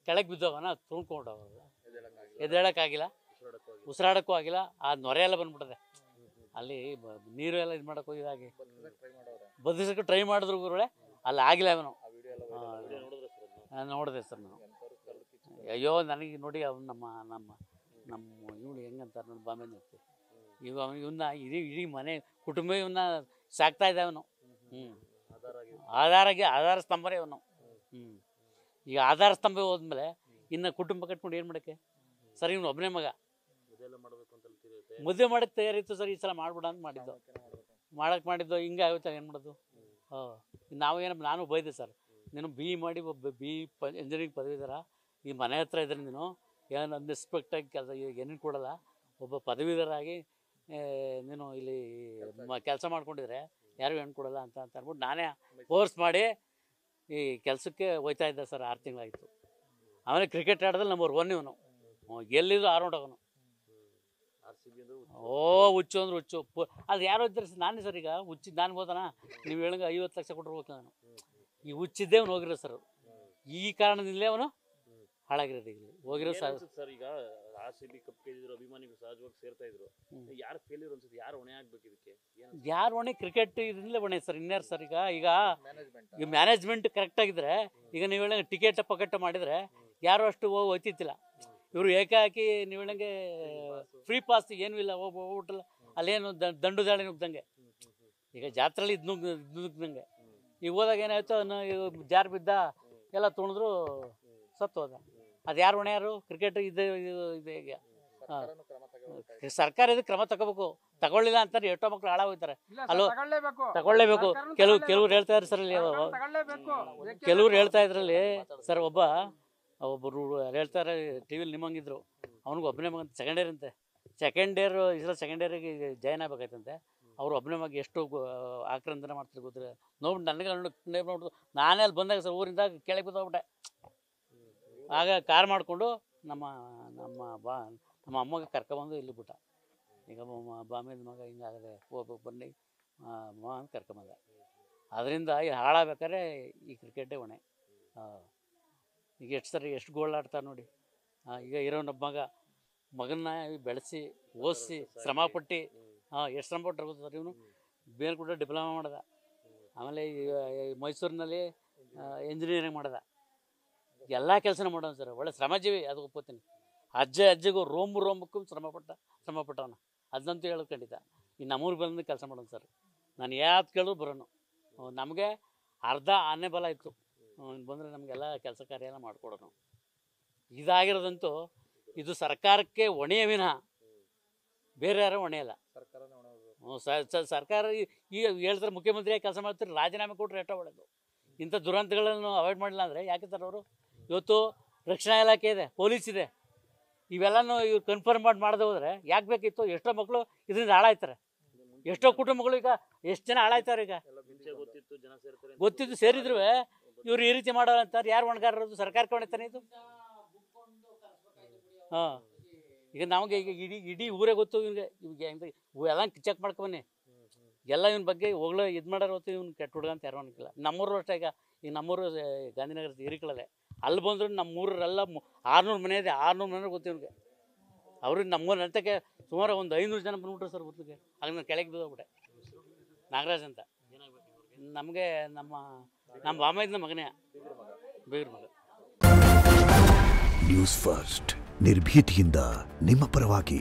ಕೆಳಗೆ ಬಿದ್ದವನ ತುಳ್ಕೊಂಡವಲ್ಲ, ಎದ್ದೇಳಕ್ಕಾಗಿಲ್ಲ, ಉಸಿರಾಡಕ್ಕೂ ಆಗಿಲ್ಲ. ಆ ನೊರೆ ಎಲ್ಲ ಬಂದ್ಬಿಟ್ಟದೆ. ಅಲ್ಲಿ ನೀರು ಎಲ್ಲ ಇದು ಮಾಡಕ್ಕೆ ಹೋಗಿದಾಗಿ ಬದುಕಕ್ಕೆ ಟ್ರೈ ಮಾಡಿದ್ರು ಗುರುಗಳೇ, ಅಲ್ಲಿ ಆಗಿಲ್ಲ. ಅವನು ನೋಡಿದೆ ಸರ್ ನಾನು. ಅಯ್ಯೋ ನನಗೆ ನೋಡಿ ಅವ್ನು ನಮ್ಮ ನಮ್ಮ ನಮ್ಮ ಇವಳು ಹೆಂಗಂತಾರೆ ನೋಡಿ ಬಾಂಬೆ ನೋಡ್ತೀವಿ. ಇವನ್ನ ಇಡೀ ಮನೆ ಕುಟುಂಬ ಇವನ್ನ ಸಾಕ್ತಾ ಇದ್ದ ಅವನು. ಆಧಾರ ಸ್ತಂಭನೇ ಅವನು. ಈಗ ಆಧಾರ ಸ್ತಂಭ ಹೋದ್ಮೇಲೆ ಇನ್ನು ಕುಟುಂಬ ಕಟ್ಕೊಂಡು ಏನು ಮಾಡೋಕ್ಕೆ ಸರ್? ಇವನು ಒಬ್ಬನೇ ಮಗ, ಮದುವೆ ಮಾಡೋಕ್ಕೆ ತಯಾರಿತ್ತು ಸರ್. ಈ ಸಲ ಮಾಡ್ಬಿಡ ಅಂತ ಮಾಡಿದ್ದು ಹಿಂಗೆ ಆಗುತ್ತೆ. ಏನು ಮಾಡೋದು? ನಾನು ಬೈದೆ ಸರ್, ನೀನು BE ಮಾಡಿ ಒಬ್ಬ ಇಂಜಿನಿಯರಿಂಗ್ ಪದವೀಧರ ಈ ಮನೆ ಹತ್ರ ಇದ್ರೆ ನೀನು ಏನು ಅನ್ಎಕ್ಸ್ಪೆಕ್ಟಾಗಿ ಕೆಲಸ ಏನೇನು ಕೊಡಲ್ಲ. ಒಬ್ಬ ಪದವೀಧರಾಗಿ ನೀನು ಇಲ್ಲಿ ಕೆಲಸ ಮಾಡ್ಕೊಂಡಿದ್ರೆ ಯಾರು ಹೆಣ್ಣು ಕೊಡಲ್ಲ ಅಂತ ಅಂದ್ಬಿಟ್ಟು ನಾನೇ ಫೋರ್ಸ್ ಮಾಡಿ ಈ ಕೆಲಸಕ್ಕೆ ಹೋಯ್ತಾ ಇದ್ದ ಸರ್. 6 ತಿಂಗಳಾಯಿತು. ಆಮೇಲೆ ಕ್ರಿಕೆಟ್ ಆಡೋದ್ರಲ್ಲಿ ನಂಬರ್ 1 ಇವನು. ಎಲ್ಲಿದ್ದು ಆರೋಡ್ ಅವನು. ಹುಚ್ಚು ಅಂದ್ರೆ ಹುಚ್ಚು. ಅದು ಯಾರೋ ಇದ್ದಾರೆ ಸರ್, ನಾನೇ ಸರ್. ಈಗ ಹುಚ್ಚಿದ್ದು ನಾನು ಹೋದನ, ನೀವು ಹೇಳಂಗೆ 50 ಲಕ್ಷ ಕೊಟ್ಟರು ಹೋಗ್ತಾನೆ ನಾನು. ಈ ಹುಚ್ಚಿದ್ದೇ ಅವನು ಹೋಗಿರೋ ಸರ್. ಈ ಕಾರಣದಿಂದಲೇ ಅವನು ಹಾಳಾಗಿರೋದು. ಈಗ ಹೋಗಿರೋ ಸರ್. ಈಗ RCB ಕಪ್ ಗೆದ್ದಿದ್ರು, ಅಭಿಮಾನಿಗಳು ಸಹಜವಾಗಿ ಸೇರ್ತಾ ಇದ್ರು. ಯಾರು ಫೇಲ್ಯೂರ್ ಅನ್ಸುತ್ತೆ? ಯಾರು ಹೊಣೆ ಆಗ್ಬೇಕು ಇದಕ್ಕೆ? ಯಾರು ಹೊಣೆ? ಕ್ರಿಕೆಟ್ ಇದರಿಂದಲೇ ಹೊಣೆ ಸರ್. ಇನ್ಯಾರು ಸರ್? ಈಗ ಮ್ಯಾನೇಜ್ಮೆಂಟ್ ಕರೆಕ್ಟ್ ಆಗಿದ್ರೆ, ಈಗ ನೀವು ಹೇಳಂಗೆ ಟಿಕೆಟ್ ಪಕೆಟ್ ಮಾಡಿದರೆ ಯಾರು ಅಷ್ಟು ಹೋಗ್ತಿತ್ತಿಲ್ಲ. ಇವರು ಏಕಾಕಿ ನೀವು ಹೇಳಂಗೆ ಫ್ರೀ ಪಾಸ್ ಏನೂ ಇಲ್ಲ, ಹೋಗ್ಬಿಟ್ಟಲ್ಲ. ಅಲ್ಲೇನು ದಂಡು ದಾಳಿ ನುಗ್ದಂಗೆ. ಈಗ ಜಾತ್ರೆಯಲ್ಲಿ ಇದು ನುಗ್ದಂಗೆ. ಈಗ ಹೋದಾಗ ಏನಾಯ್ತು, ಜಾರು ಬಿದ್ದ ಎಲ್ಲ ತುಣಿದ್ರು ಸತ್ತು ಹೋದ. ಅದು ಯಾರು ಹೊಣೆ? ಯಾರು? ಕ್ರಿಕೆಟ್ ಇದೆ ಈಗ. ಸರ್ಕಾರ ಇದು ಕ್ರಮ ತಗೋಬೇಕು. ತಗೊಳ್ಳಿಲ್ಲ ಅಂತಾರೆ ಎಷ್ಟೋ ಮಕ್ಕಳು ಹಾಳಾಗೋಗ್ತಾರೆ. ಅಲ್ಲೋ ತಗೊಳ್ಳೇಬೇಕು. ಕೆಲವ್ರು ಹೇಳ್ತಾ ಇದ್ರು ಸರ್, ಅಲ್ಲಿ ಕೆಲವ್ರು ಹೇಳ್ತಾ ಇದ್ರಲ್ಲಿ ಸರ್, ಒಬ್ಬರು ಹೇಳ್ತಾರೆ ಟಿವಿಲಿ ನಿಮ್ಮಂಗಿದ್ರು. ಅವ್ನಿಗೆ ಒಬ್ಬನೇ ಮಗ ಸೆಕೆಂಡ್ ಇಯರ್ ಅಂತೆ. ಸೆಕೆಂಡ್ ಇಯರಿಗೆ ಜಾಯ್ನ್ ಆಗ್ಬೇಕಾಯ್ತಂತೆ. ಅವರು ಒಬ್ಬನೇ ಮಗ ಎಷ್ಟು ಆಕ್ರಂದನ ಮಾಡ್ತಾರೆ ಗೊತ್ತಿಲ್ಲ. ನೋಡ್ಬಿಟ್ಟು ನನಗೆ ನೋಡ್ಬಿಟ್ಟು ನಾನೇ ಅಲ್ಲಿ ಬಂದಾಗ ಸರ್ ಊರಿಂದ ಕೆಳಗೆ ಬಿದ್ದೋಗ್ಬಿಟ್ಟೆ. ಆಗ ಕಾರ್ ಮಾಡಿಕೊಂಡು ನಮ್ಮ ಅಮ್ಮಗೆ ಕರ್ಕೊಬಂದು ಇಲ್ಲಿ ಬಿಟ್ಟ. ಈಗ ಬಾಂಬೆದ ಮಗ ಹಿಂಗಾಗದೆ ಬನ್ನಿ ಅಂತ ಕರ್ಕೊಂಬಂದ. ಅದರಿಂದ ಹಾಳಾಗ್ಬೇಕಾದ್ರೆ ಈ ಕ್ರಿಕೆಟೇ ಹೊಣೆ. ಈಗ ಎಷ್ಟು ಗೋಲ್ ಆಡ್ತಾರೆ ನೋಡಿ. ಈಗ ಇರೋನೊಬ್ಬ ಮಗನ್ನ ಬೆಳೆಸಿ ಓದಿಸಿ ಶ್ರಮಪಟ್ಟು ಎಷ್ಟು ಶ್ರಮ ಪಟ್ಟರು ಗೊತ್ತಾ ಸರ್? ಇವನು ಬೇಲ್ಕೂಟ ಡಿಪ್ಲೊಮಾ ಮಾಡ್ದ. ಆಮೇಲೆ ಮೈಸೂರಿನಲ್ಲಿ ಇಂಜಿನಿಯರಿಂಗ್ ಮಾಡ್ದ. ಎಲ್ಲ ಕೆಲಸನ ಮಾಡೋನು ಸರ್. ಒಳ್ಳೆ ಶ್ರಮಜೀವಿ, ಅದು ಒಪ್ಕೋತೀನಿ. ಅಜ್ಜಿಗೂ ರೋಮಕ್ಕೂ ಶ್ರಮಪಟ್ಟವನ. ಅದನ್ನಂತೂ ಹೇಳೋದು ಖಂಡಿತ. ಈ ನಮ್ಮೂರು ಬಂದು ಕೆಲಸ ಮಾಡೋನು ಸರ್. ನಾನು ಯಾವ್ದು ಕೇಳಿದ್ರು ಬರೋನು. ನಮಗೆ ಅರ್ಧ ಆನೆ ಬಲ ಇತ್ತು. ಬಂದರೆ ನಮಗೆಲ್ಲ ಕೆಲಸ ಕಾರ್ಯ ಎಲ್ಲ ಮಾಡಿಕೊಡೋನು. ಇದಾಗಿರೋದಂತೂ ಇದು ಸರ್ಕಾರಕ್ಕೆ ಹೊಣೆಯ ವಿನಃ ಬೇರೆ ಯಾರು ಹೊಣೆಯಲ್ಲ. ಸರ್ಕಾರ ಈಗ ಹೇಳ್ತಾರೆ ಮುಖ್ಯಮಂತ್ರಿಯಾಗಿ ಕೆಲಸ ಮಾಡ್ತಾರೆ, ರಾಜೀನಾಮೆ ಕೊಟ್ಟರೆ ಎಷ್ಟೋ ಒಳ್ಳೆಯದು. ಇಂಥ ದುರಂತಗಳನ್ನು ಅವಾಯ್ಡ್ ಮಾಡಿಲ್ಲ ಅಂದರೆ ಯಾಕೆ ಸರ್ ಅವರು? ಇವತ್ತು ರಕ್ಷಣಾ ಇಲಾಖೆ ಇದೆ, ಪೊಲೀಸ್ ಇದೆ, ಇವೆಲ್ಲನೂ ಇವ್ರು ಕನ್ಫರ್ಮ್ ಮಾಡದೆ ಹೋದರೆ ಯಾಕೆ ಬೇಕಿತ್ತು? ಎಷ್ಟೋ ಮಕ್ಕಳು ಇದರಿಂದ ಹಾಳಾಯ್ತಾರೆ. ಎಷ್ಟೋ ಕುಟುಂಬಗಳು ಈಗ ಎಷ್ಟು ಜನ ಹಾಳಾಯ್ತಾರೆ. ಈಗ ಗೊತ್ತಿದ್ದು ಸೇರಿದ್ರು ಇವ್ರು ಈ ರೀತಿ ಮಾಡೋರು ಅಂತಾರೆ. ಯಾರು ಹೊಣೆಗಾರರು? ಸರ್ಕಾರಕ್ಕೆ ಹೊಣೆತಾನೆ ಇದು. ಈಗ ನಮಗೆ ಈಗ ಇಡೀ ಊರೇ ಗೊತ್ತು ಇವ್ನಿಗೆ. ಎಲ್ಲ ಚೆಕ್ ಮಾಡ್ಕೊಬನ್ನಿ. ಎಲ್ಲ ಇವನ ಬಗ್ಗೆ ಹೋಗ್ಲೋ ಇದು ಮಾಡೋರು ಹೊತ್ತು ಇವ್ನು ಕೆಟ್ಟ ಹುಡುಗ ಅಂತ ಯಾರು ಅನ್ನೋಕ್ಕಿಲ್ಲ. ನಮ್ಮೂರು ಅಷ್ಟೇ. ಈಗ ನಮ್ಮೂರು ಗಾಂಧಿನಗರ ಹಿರಿಕಳಲ್ಲೇ. ಅಲ್ಲಿ ಬಂದರು ನಮ್ಮೂರೆಲ್ಲ 600 ಮನೆ ಇದೆ. 600 ಮನೆ ಗೊತ್ತು ಇವ್ನಿಗೆ. ಅವ್ರಿಗೆ ನಮ್ಮೂರ ನಂತಕ್ಕೆ ಸುಮಾರು ಒಂದು 500 ಜನ ಬಂದ್ಬಿಟ್ರು ಸರ್ ಗೊತ್ತಿಗೆ. ಆಗ ನಾನು ಕೆಳಗೆ ಬಿದ್ದೋಗ್ಬಿಟ್ಟೆ. ನಾಗರಾಜ್ ಅಂತ ನಮಗೆ ನಮ್ಮ ಬಾಮೈದನ ಮಗನೇ, ಬೀಗ್ರ ಮಗ. ನ್ಯೂಸ್ ಫಸ್ಟ್ ನಿರ್ಭೀತಿಯಿಂದ ನಿಮ್ಮ ಪರವಾಗಿ.